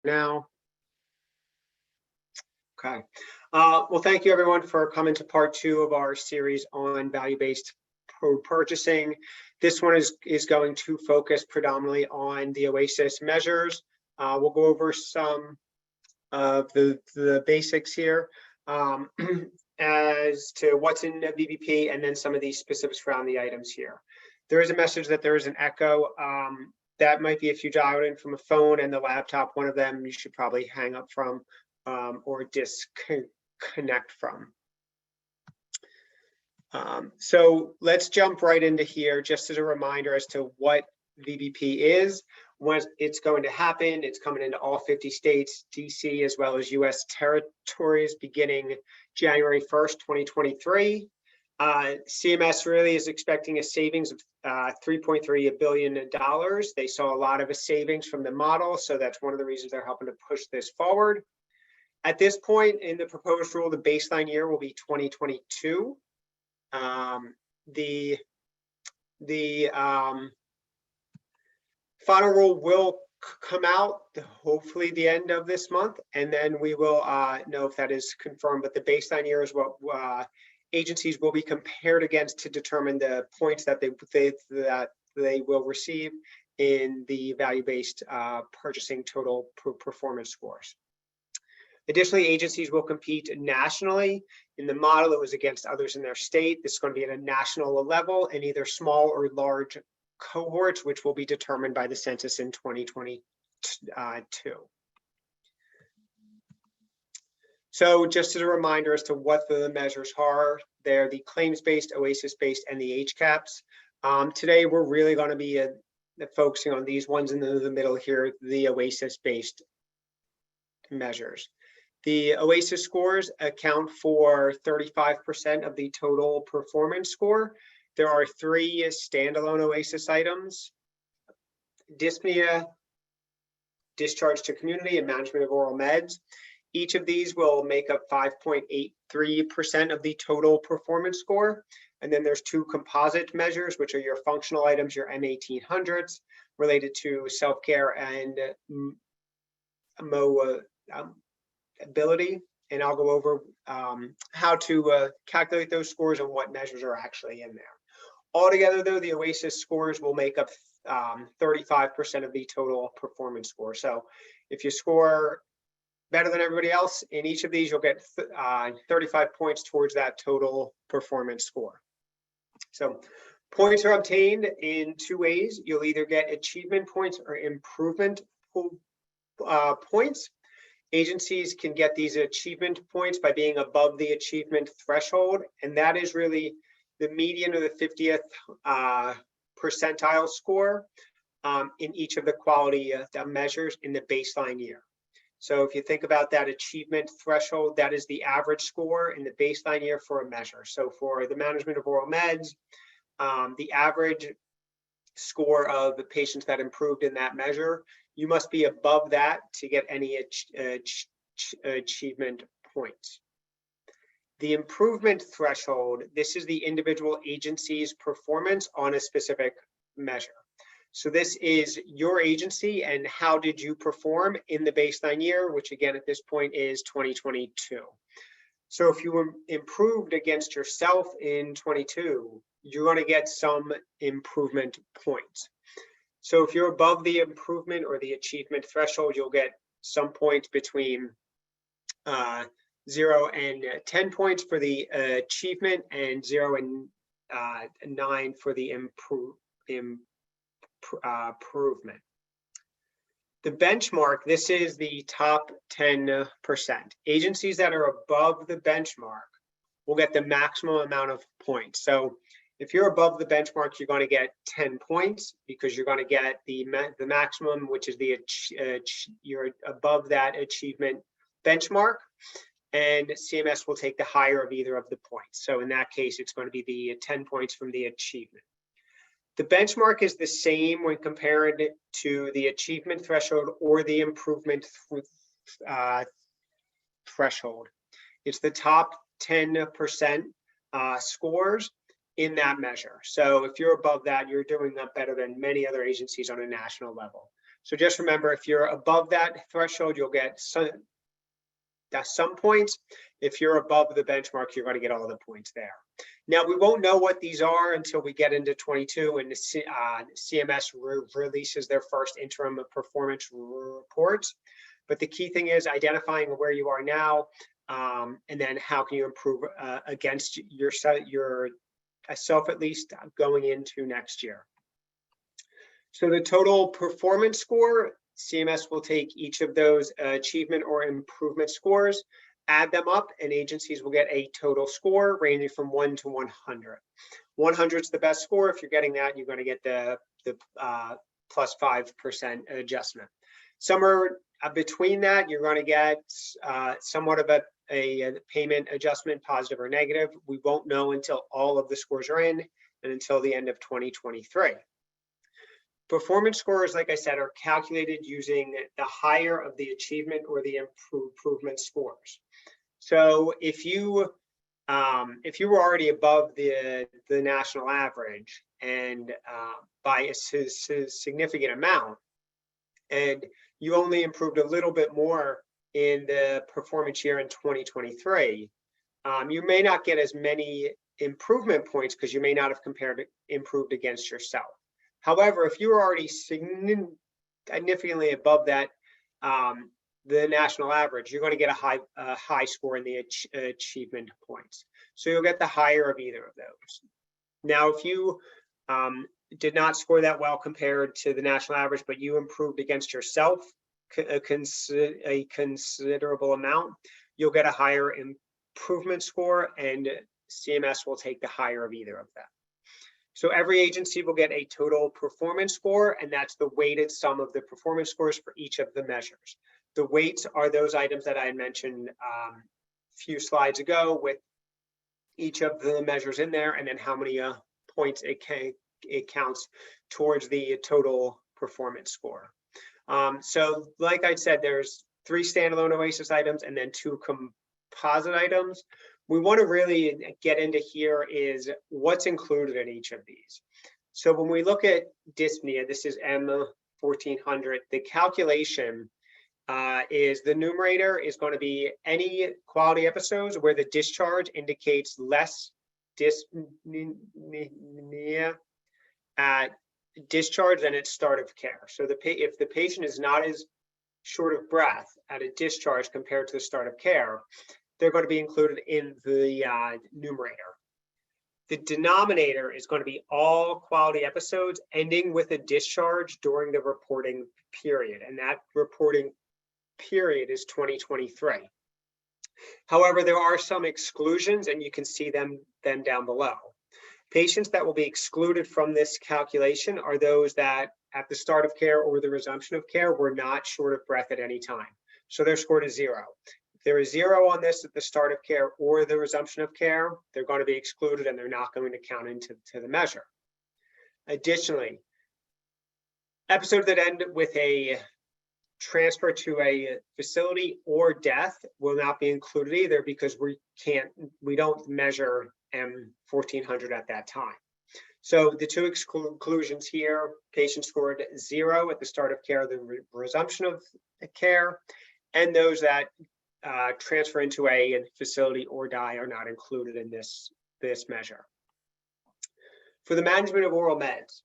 now. Okay. Well, thank you everyone for coming to part 2 of our series on value-based purchasing. This one is going to focus predominantly on the Oasis measures. We'll go over some of the basics here as to what's in VBP, and then some of these specifics around the items here. There is a message that there is an echo. That might be if you dialed in from a phone and the laptop, one of them you should probably hang up from or disconnect from. So let's jump right into here, just as a reminder as to what VBP is, when it's going to happen. It's coming into all 50 states, DC, as well as US territories beginning January 1st, 2023. CMS really is expecting a savings of $3.3 billion. They saw a lot of a savings from the model, so that's one of the reasons they're helping to push this forward. At this point in the proposed rule, the baseline year will be 2022. The final rule will come out hopefully the end of this month, and then we will know if that is confirmed. But the baseline year is what agencies will be compared against to determine the points that they will receive in the value-based purchasing total performance scores. Additionally, agencies will compete nationally. In the model, it was against others in their state. This is going to be at a national level in either small or large cohorts, which will be determined by the census in 2022. So just as a reminder as to what the measures are, they're the claims-based, Oasis-based, and the HCAPs. Today, we're really going to be focusing on these ones in the middle here, the Oasis-based measures. The Oasis scores account for 35% of the total performance score. There are 3 standalone Oasis items: dyspnea, discharge to community, and management of oral meds. Each of these will make up 5.83% of the total performance score. And then there's 2 composite measures, which are your functional items, your M1800s, related to self-care and mobility. And I'll go over how to calculate those scores and what measures are actually in there. Altogether, though, the Oasis scores will make up 35% of the total performance score. So if you score better than everybody else in each of these, you'll get 35 points towards that total performance score. So points are obtained in 2 ways. You'll either get achievement points or improvement points. Agencies can get these achievement points by being above the achievement threshold, and that is really the median or the 50th percentile score in each of the quality measures in the baseline year. So if you think about that achievement threshold, that is the average score in the baseline year for a measure. So for the management of oral meds, the average score of the patients that improved in that measure, you must be above that to get any achievement points. The improvement threshold, this is the individual agency's performance on a specific measure. So this is your agency and how did you perform in the baseline year, which again at this point is 2022. So if you were improved against yourself in 22, you're going to get some improvement points. So if you're above the improvement or the achievement threshold, you'll get some points between 0 and 10 points for the achievement, and 0 and 9 for the improvement. The benchmark, this is the top 10%. Agencies that are above the benchmark will get the maximum amount of points. So if you're above the benchmark, you're going to get 10 points because you're going to get the maximum, which is you're above that achievement benchmark, and CMS will take the higher of either of the points. So in that case, it's going to be the 10 points from the achievement. The benchmark is the same when compared to the achievement threshold or the improvement threshold. It's the top 10% scores in that measure. So if you're above that, you're doing that better than many other agencies on a national level. So just remember, if you're above that threshold, you'll get some points. If you're above the benchmark, you're going to get all the points there. Now, we won't know what these are until we get into 22 and the CMS releases their first interim performance reports. But the key thing is identifying where you are now, and then how can you improve against yourself, at least going into next year. So the total performance score, CMS will take each of those achievement or improvement scores, add them up, and agencies will get a total score ranging from 1 to 100. 100 is the best score. If you're getting that, you're going to get the plus 5% adjustment. Somewhere between that, you're going to get somewhat of a payment adjustment, positive or negative. We won't know until all of the scores are in and until the end of 2023. Performance scores, like I said, are calculated using the higher of the achievement or the improvement scores. So if you were already above the national average and by a significant amount, and you only improved a little bit more in the performance year in 2023, you may not get as many improvement points because you may not have improved against yourself. However, if you were already significantly above that, the national average, you're going to get a high score in the achievement points. So you'll get the higher of either of those. Now, if you did not score that well compared to the national average, but you improved against yourself a considerable amount, you'll get a higher improvement score, and CMS will take the higher of either of them. So every agency will get a total performance score, and that's the weighted sum of the performance scores for each of the measures. The weights are those items that I mentioned a few slides ago, with each of the measures in there, and then how many points it counts towards the total performance score. So like I said, there's 3 standalone OASIS items and then 2 composite items. We want to really get into here is what's included in each of these. So when we look at dyspnea, this is M1400, the calculation is the numerator is going to be any quality episodes where the discharge indicates less dyspnea at discharge than at start of care. So if the patient is not as short of breath at a discharge compared to the start of care, they're going to be included in the numerator. The denominator is going to be all quality episodes ending with a discharge during the reporting period, and that reporting period is 2023. However, there are some exclusions, and you can see them down below. Patients that will be excluded from this calculation are those that at the start of care or the resumption of care were not short of breath at any time. So they're scored a 0. If there is 0 on this at the start of care or the resumption of care, they're going to be excluded and they're not going to count into the measure. Additionally, episodes that end with a transfer to a facility or death will not be included either, because we don't measure M1400 at that time. So the 2 exclusions here, patients scored 0 at the start of care, the resumption of care, and those that transfer into a facility or die are not included in this measure. For the management of oral meds,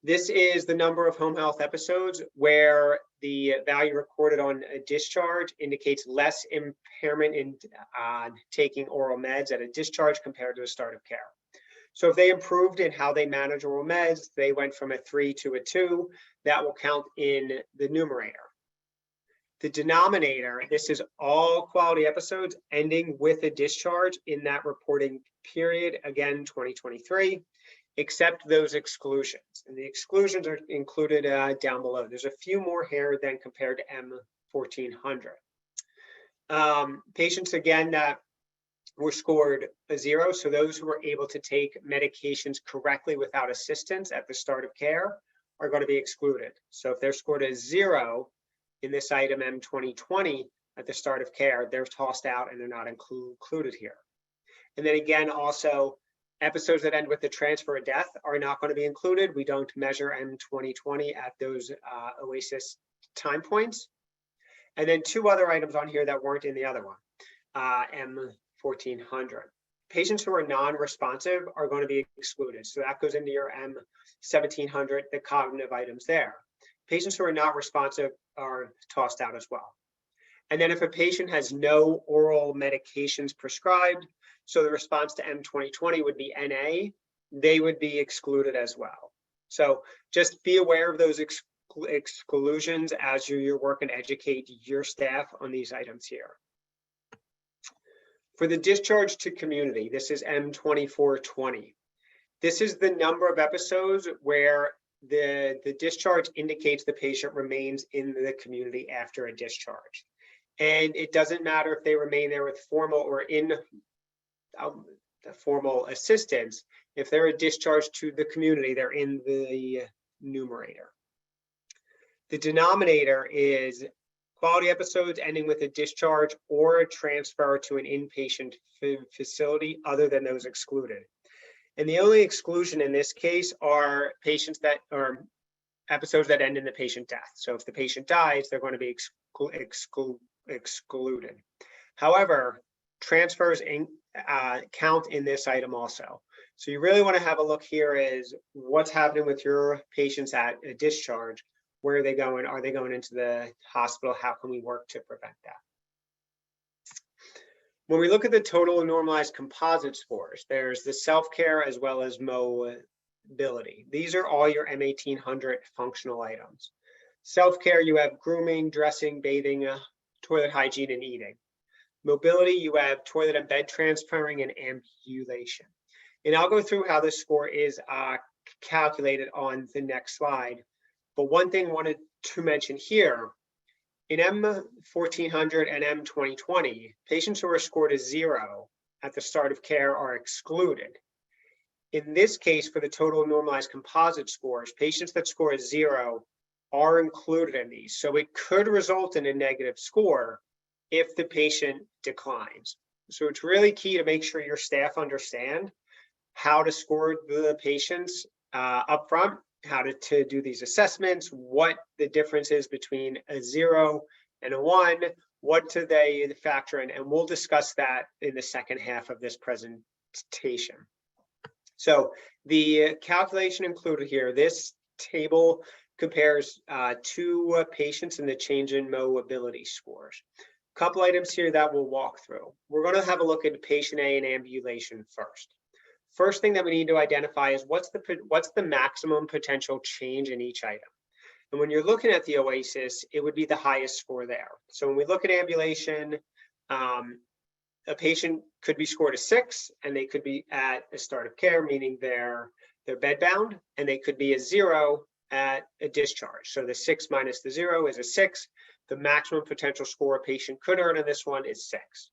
this is the number of home health episodes where the value recorded on a discharge indicates less impairment in taking oral meds at a discharge compared to the start of care. So if they improved in how they manage oral meds, they went from a 3 to a 2, that will count in the numerator. The denominator, this is all quality episodes ending with a discharge in that reporting period, again, 2023. Except those exclusions. And the exclusions are included down below. There's a few more here than compared to M1400. Patients, again, that were scored a 0, so those who were able to take medications correctly without assistance at the start of care are going to be excluded. So if they're scored a 0 in this item M2020 at the start of care, they're tossed out and they're not included here. And then again, also, Episodes that end with a transfer or death are not going to be included. We don't measure M2020 at those OASIS time points. And then two other items on here that weren't in the other one, M1400. Patients who are non-responsive are going to be excluded. So that goes into your M1700, the cognitive items there. Patients who are not responsive are tossed out as well. And then if a patient has no oral medications prescribed, so the response to M2020 would be NA, they would be excluded as well. So just be aware of those exclusions as you work and educate your staff on these items here. For the discharge to community, this is M2420. This is the number of episodes where the discharge indicates the patient remains in the community after a discharge. And it doesn't matter if they remain there with formal or in formal assistance. If they're a discharge to the community, they're in the numerator. The denominator is quality episodes ending with a discharge or a transfer to an inpatient facility other than those excluded. And the only exclusion in this case are patients that are episodes that end in the patient death. So if the patient dies, they're going to be excluded. However, transfers count in this item also. So you really want to have a look here is what's happening with your patients at a discharge. Where are they going? Are they going into the hospital? How can we work to prevent that? When we look at the total and normalized composite scores, there's the Selfcare as well as mobility. These are all your M1800 functional items. Selfcare, you have grooming, dressing, bathing, toilet hygiene, and eating. Mobility, you have toilet and bed transferring and ambulation. And I'll go through how this score is calculated on the next slide. But one thing I wanted to mention here, in M1400 and M2020, patients who are scored a 0 at the start of care are excluded. In this case, for the total normalized composite scores, patients that score a 0 are included in these. So it could result in a negative score if the patient declines. So it's really key to make sure your staff understand how to score the patients up front, how to do these assessments, what the difference is between a 0 and a 1, what do they factor in, and we'll discuss that in the second half of this presentation. So the calculation included here, this table compares two patients and the change in mobility scores. A couple items here that we'll walk through. We're going to have a look at patient A and ambulation first. First thing that we need to identify is what's the maximum potential change in each item. And when you're looking at the OASIS, it would be the highest score there. So when we look at ambulation, a patient could be scored a 6 and they could be at a start of care, meaning they're bedbound, and they could be a 0 at a discharge. So the 6 minus the 0 is a 6. The maximum potential score a patient could earn on this one is 6.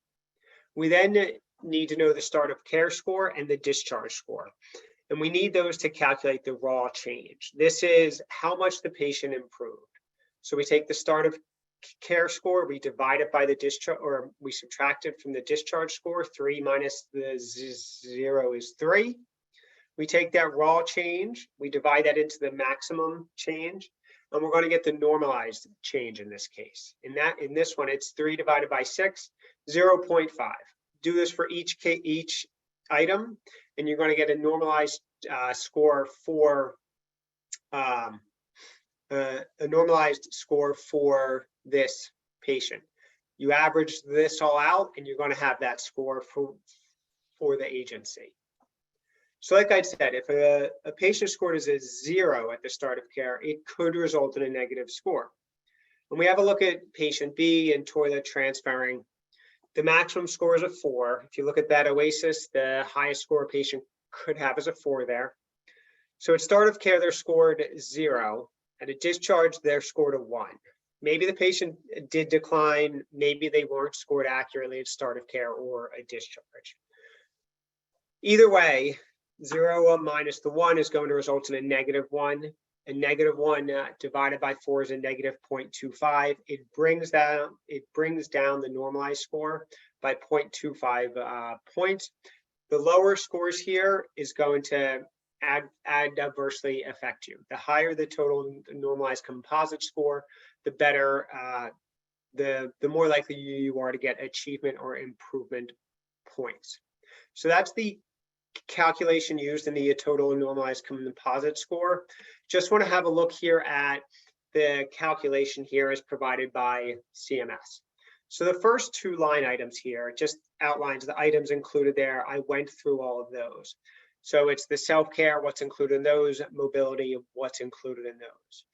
We then need to know the start of care score and the discharge score. And we need those to calculate the raw change. This is how much the patient improved. So we take the start of care score, we divide it by the discharge, or we subtract it from the discharge score. 3 minus the 0 is 3. We take that raw change, we divide that into the maximum change, and we're going to get the normalized change in this case. In this one, it's 3 divided by 6, 0.5. Do this for each item, and you're going to get a normalized score for this patient. You average this all out, and you're going to have that score for the agency. So like I said, if a patient scored as a 0 at the start of care, it could result in a negative score. When we have a look at patient B and toilet transferring, the maximum score is a 4. If you look at that OASIS, the highest score a patient could have is a 4 there. So at start of care, they're scored 0. At a discharge, they're scored a 1. Maybe the patient did decline. Maybe they weren't scored accurately at start of care or a discharge. Either way, 0 minus the 1 is going to result in a negative 1. A negative 1 divided by 4 is a negative 0.25. It brings down the normalized score by 0.25 points. The lower scores here is going to adversely affect you. The higher the total normalized composite score, the better, the more likely you are to get achievement or improvement points. So that's the calculation used in the total normalized composite score. Just want to have a look here at the calculation here as provided by CMS. So the first two line items here just outlines the items included there. I went through all of those. So it's the self-care, what's included in those, mobility, what's included in those.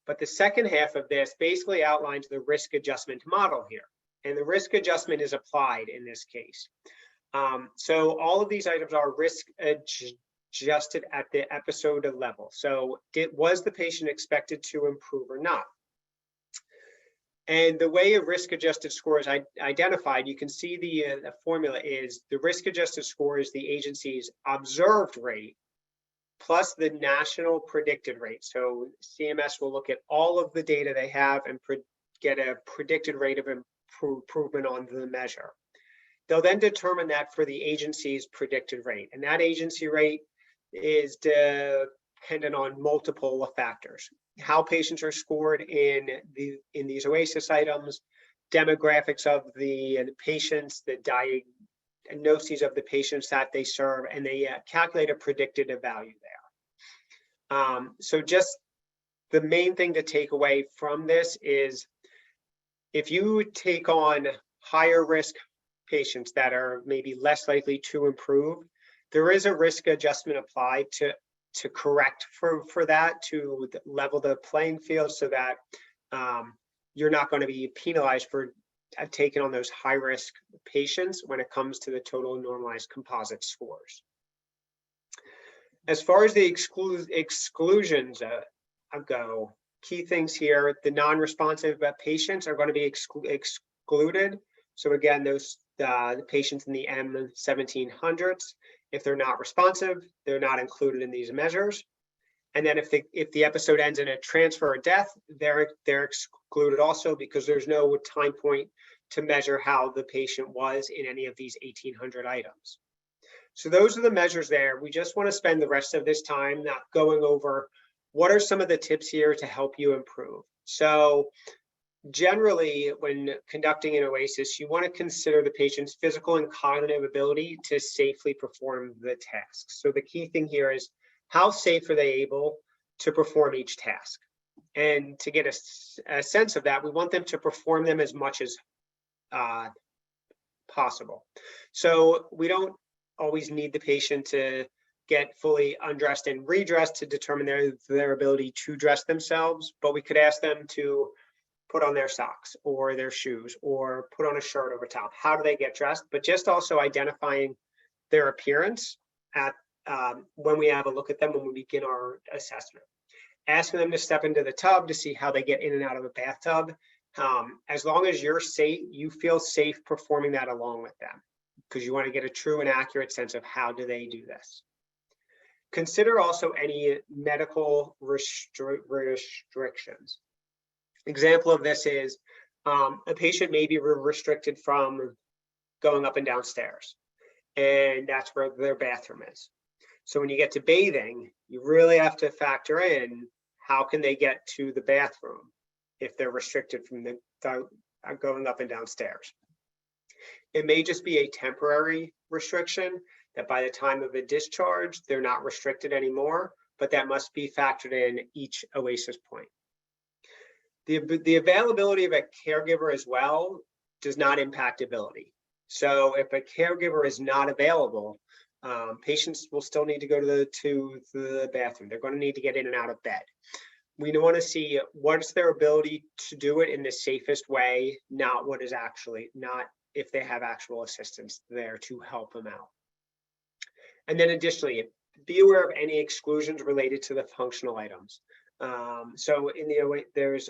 But the second half of this basically outlines the risk adjustment model here. And the risk adjustment is applied in this case. So all of these items are risk adjusted at the episode level. So was the patient expected to improve or not? And the way a risk-adjusted score is identified, you can see the formula is the risk-adjusted score is the agency's observed rate plus the national predicted rate. So CMS will look at all of the data they have and get a predicted rate of improvement on the measure. They'll then determine that for the agency's predicted rate. And that agency rate is dependent on multiple factors. How patients are scored in these OASIS items, demographics of the patients, the diagnoses of the patients that they serve, and they calculate a predicted value there. So just the main thing to take away from this is if you take on higher risk patients that are maybe less likely to improve, there is a risk adjustment applied to correct for that, to level the playing field so that you're not going to be penalized for taking on those high risk patients when it comes to the total normalized composite scores. As far as the exclusions go, key things here, the non-responsive patients are going to be excluded. So again, those the patients in the M1700s, if they're not responsive, they're not included in these measures. And then if the episode ends in a transfer or death, they're excluded also because there's no time point to measure how the patient was in any of these 1800 items. So those are the measures there. We just want to spend the rest of this time not going over what are some of the tips here to help you improve. So generally, when conducting an OASIS, you want to consider the patient's physical and cognitive ability to safely perform the tasks. So the key thing here is how safe are they able to perform each task? And to get a sense of that, we want them to perform them as much as possible. So we don't always need the patient to get fully undressed and redressed to determine their ability to dress themselves, but we could ask them to put on their socks or their shoes or put on a shirt over top. How do they get dressed? But just also identifying their appearance at when we have a look at them when we begin our assessment. Asking them to step into the tub to see how they get in and out of a bathtub. As long as you're safe, you feel safe performing that along with them, because you want to get a true and accurate sense of how do they do this. Consider also any medical restrictions. Example of this is a patient may be restricted from going up and down stairs, and that's where their bathroom is. So when you get to bathing, you really have to factor in how can they get to the bathroom if they're restricted from going up and down stairs. It may just be a temporary restriction that by the time of a discharge, they're not restricted anymore, but that must be factored in each OASIS point. The availability of a caregiver as well does not impact ability. So if a caregiver is not available, patients will still need to go to the bathroom. They're going to need to get in and out of bed. We want to see what's their ability to do it in the safest way, not what is actually, not if they have actual assistance there to help them out. And then additionally, be aware of any exclusions related to the functional items. So in there's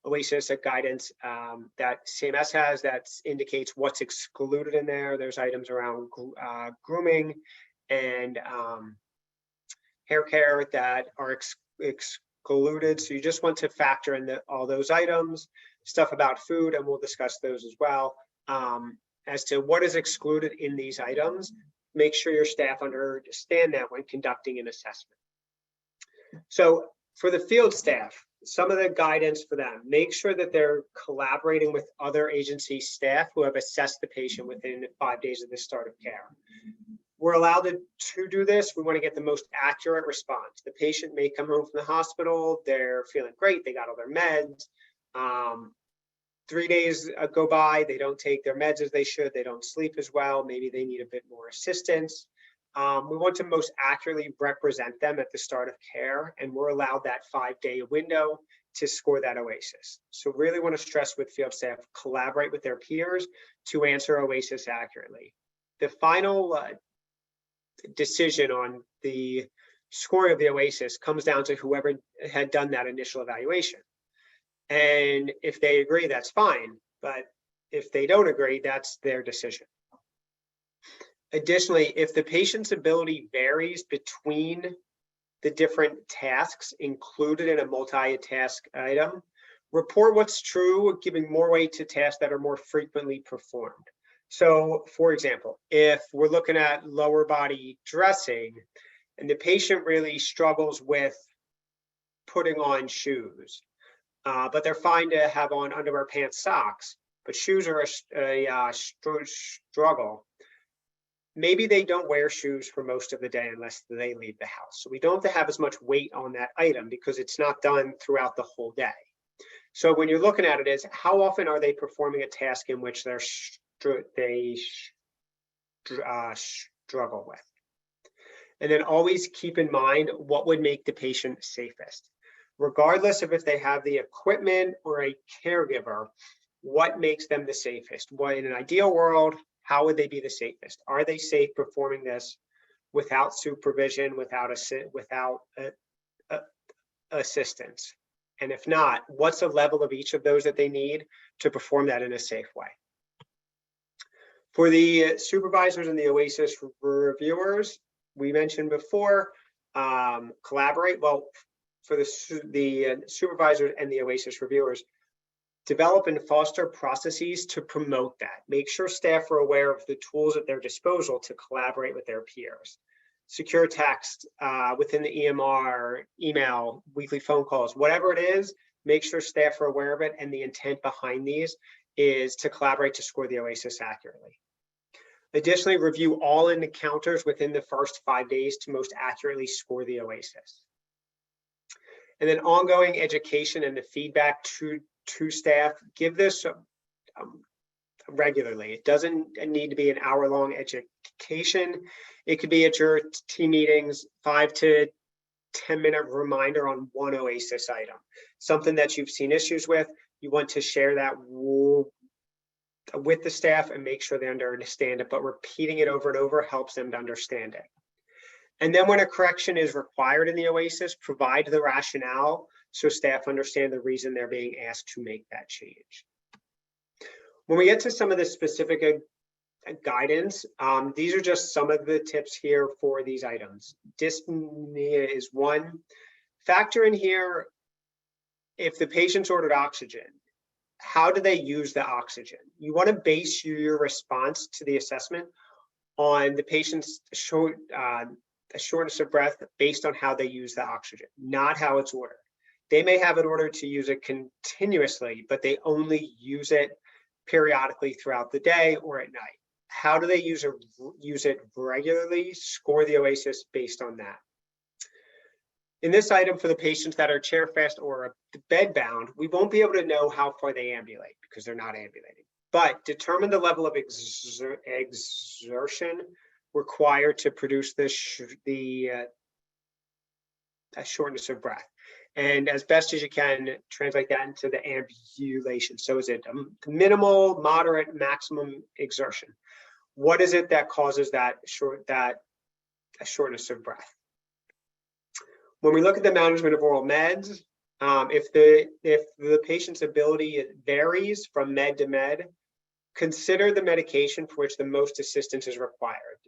OASIS guidance that CMS has that indicates what's excluded in there. There's items around grooming and hair care that are excluded. So you just want to factor in all those items, stuff about food, and we'll discuss those as well. As to what is excluded in these items, make sure your staff understand that when conducting an assessment. So for the field staff, some of the guidance for them, make sure that they're collaborating with other agency staff who have assessed the patient within 5 days of the start of care. We're allowed to do this. We want to get the most accurate response. The patient may come home from the hospital, they're feeling great, they got all their meds. 3 days go by, they don't take their meds as they should, they don't sleep as well, maybe they need a bit more assistance. We want to most accurately represent them at the start of care, and we're allowed that 5-day window to score that OASIS. So really want to stress with field staff, collaborate with their peers to answer OASIS accurately. The final decision on the scoring of the OASIS comes down to whoever had done that initial evaluation. And if they agree, that's fine. But if they don't agree, that's their decision. Additionally, if the patient's ability varies between the different tasks included in a multi-task item, report what's true, giving more weight to tasks that are more frequently performed. So, for example, if we're looking at lower body dressing and the patient really struggles with putting on shoes, but they're fine to have on underwear, pants, socks, but shoes are a struggle. Maybe they don't wear shoes for most of the day unless they leave the house. So we don't have to have as much weight on that item because it's not done throughout the whole day. So when you're looking at it is how often are they performing a task in which they struggle with? And then always keep in mind what would make the patient safest. Regardless of if they have the equipment or a caregiver, what makes them the safest? What in an ideal world, how would they be the safest? Are they safe performing this without supervision, without assistance? And if not, what's the level of each of those that they need to perform that in a safe way? For the supervisors and the OASIS reviewers, we mentioned before, collaborate. Well, for the supervisors and the OASIS reviewers, develop and foster processes to promote that. Make sure staff are aware of the tools at their disposal to collaborate with their peers. Secure text within the EMR, email, weekly phone calls, whatever it is, make sure staff are aware of it, and the intent behind these is to collaborate to score the OASIS accurately. Additionally, review all encounters within the first 5 days to most accurately score the OASIS. And then ongoing education and the feedback to staff, give this regularly. It doesn't need to be an hour-long education. It could be at your team meetings, 5 to 10-minute reminder on one OASIS item, something that you've seen issues with. You want to share that with the staff and make sure they understand it, but repeating it over and over helps them to understand it. And then when a correction is required in the OASIS, provide the rationale so staff understand the reason they're being asked to make that change. When we get to some of the specific guidance, these are just some of the tips here for these items. Dyspnea is one. Factor in here, if the patient's ordered oxygen, how do they use the oxygen? You want to base your response to the assessment on the patient's shortness of breath based on how they use the oxygen, not how it's ordered. They may have it ordered to use it continuously, but they only use it periodically throughout the day or at night. How do they use it regularly? Score the OASIS based on that. In this item, for the patients that are chair fast or bed bound, we won't be able to know how far they ambulate because they're not ambulating, but determine the level of exertion required to produce the shortness of breath. And as best as you can, translate that into the ambulation. So is it minimal, moderate, maximum exertion? What is it that causes that shortness of breath? When we look at the management of oral meds, if the patient's ability varies from med to med, consider the medication for which the most assistance is required.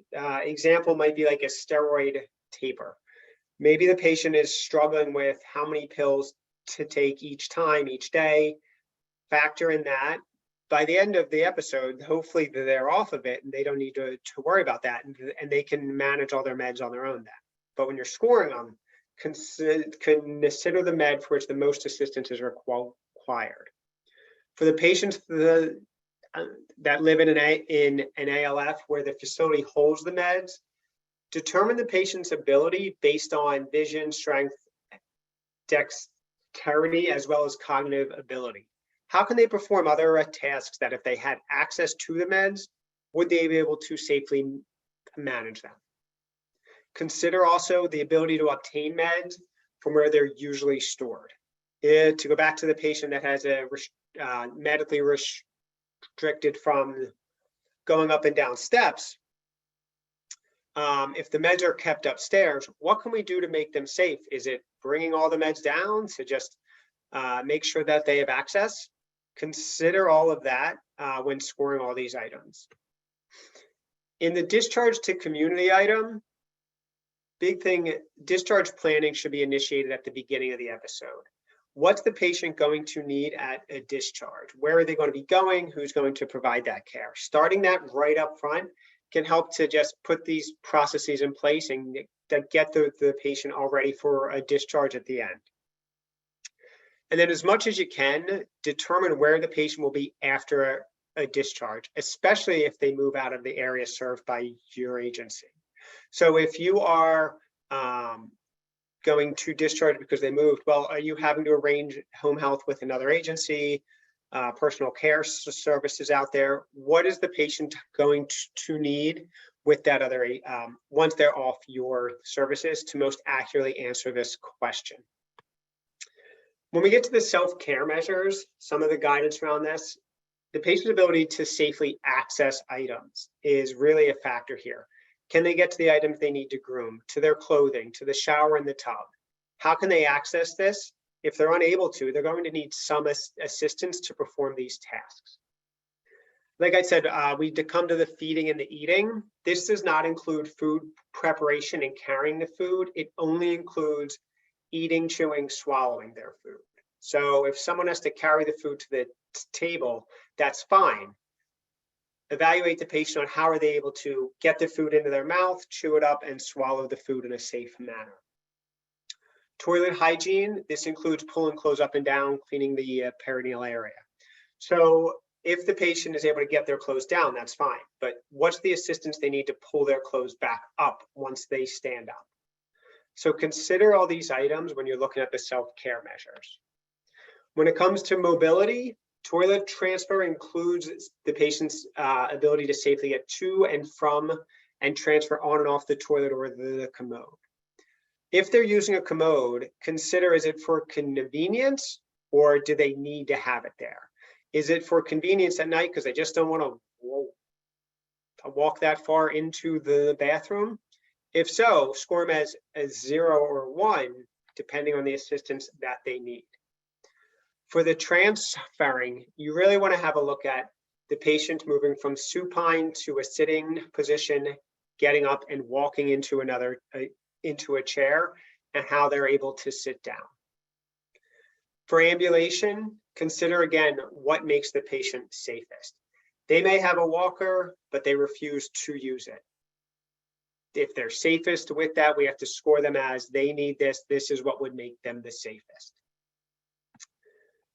Example might be like a steroid taper. Maybe the patient is struggling with how many pills to take each time, each day. Factor in that by the end of the episode, hopefully they're off of it and they don't need to worry about that, and they can manage all their meds on their own then. But when you're scoring them, consider the med for which the most assistance is required. For the patients that live in an ALF where the facility holds the meds, determine the patient's ability based on vision, strength, dexterity, as well as cognitive ability. How can they perform other tasks that if they had access to the meds, would they be able to safely manage them? Consider also the ability to obtain meds from where they're usually stored. To go back to the patient that has a medically restricted from going up and down steps, if the meds are kept upstairs, what can we do to make them safe? Is it bringing all the meds down to just make sure that they have access? Consider all of that when scoring all these items. In the discharge to community item, big thing, discharge planning should be initiated at the beginning of the episode. What's the patient going to need at a discharge? Where are they going to be going? Who's going to provide that care? Starting that right up front can help to just put these processes in place and get the patient all ready for a discharge at the end. And then as much as you can, determine where the patient will be after a discharge, especially if they move out of the area served by your agency. So if you are going to discharge because they moved, well, are you having to arrange home health with another agency, personal care services out there? What is the patient going to need with that other, once they're off your services, to most accurately answer this question? When we get to the self-care measures, some of the guidance around this, the patient's ability to safely access items is really a factor here. Can they get to the items they need to groom, to their clothing, to the shower and the tub? How can they access this? If they're unable to, they're going to need some assistance to perform these tasks. Like I said, we come to the feeding and the eating. This does not include food preparation and carrying the food. It only includes eating, chewing, swallowing their food. So if someone has to carry the food to the table, that's fine. Evaluate the patient on how are they able to get the food into their mouth, chew it up, and swallow the food in a safe manner. Toilet hygiene, this includes pulling clothes up and down, cleaning the perineal area. So if the patient is able to get their clothes down, that's fine. But what's the assistance they need to pull their clothes back up once they stand up? So consider all these items when you're looking at the self-care measures. When it comes to mobility, toilet transfer includes the patient's ability to safely get to and from and transfer on and off the toilet or the commode. If they're using a commode, consider, is it for convenience or do they need to have it there? Is it for convenience at night because they just don't want to walk that far into the bathroom? If so, score them as a 0 or 1, depending on the assistance that they need. For the transferring, you really want to have a look at the patient moving from supine to a sitting position, getting up and walking into into a chair, and how they're able to sit down. For ambulation, consider again what makes the patient safest. They may have a walker, but they refuse to use it. If they're safest with that, we have to score them as they need this. This is what would make them the safest.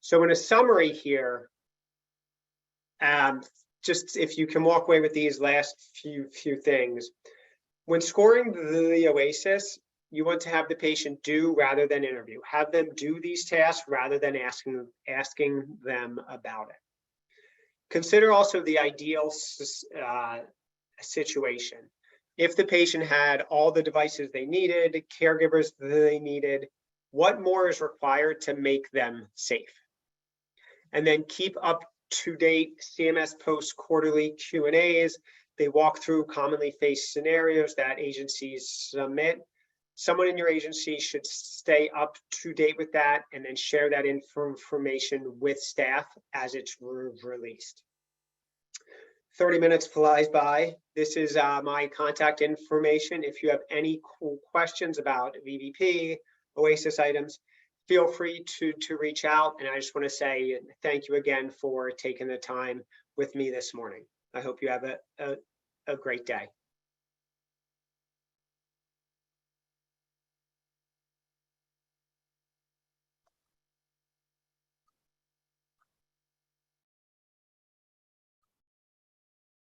So in a summary here, just if you can walk away with these last few things, when scoring the Oasis, you want to have the patient do rather than interview. Have them do these tasks rather than asking them about it. Consider also the ideal situation. If the patient had all the devices they needed, caregivers they needed, what more is required to make them safe? And then keep up to date. CMS posts quarterly Q&As. They walk through commonly faced scenarios that agencies submit. Someone in your agency should stay up to date with that and then share that information with staff as it's released. 30 minutes flies by. This is my contact information. If you have any questions about VBP, Oasis items, feel free to reach out. And I just want to say thank you again for taking the time with me this morning. I hope you have a great day.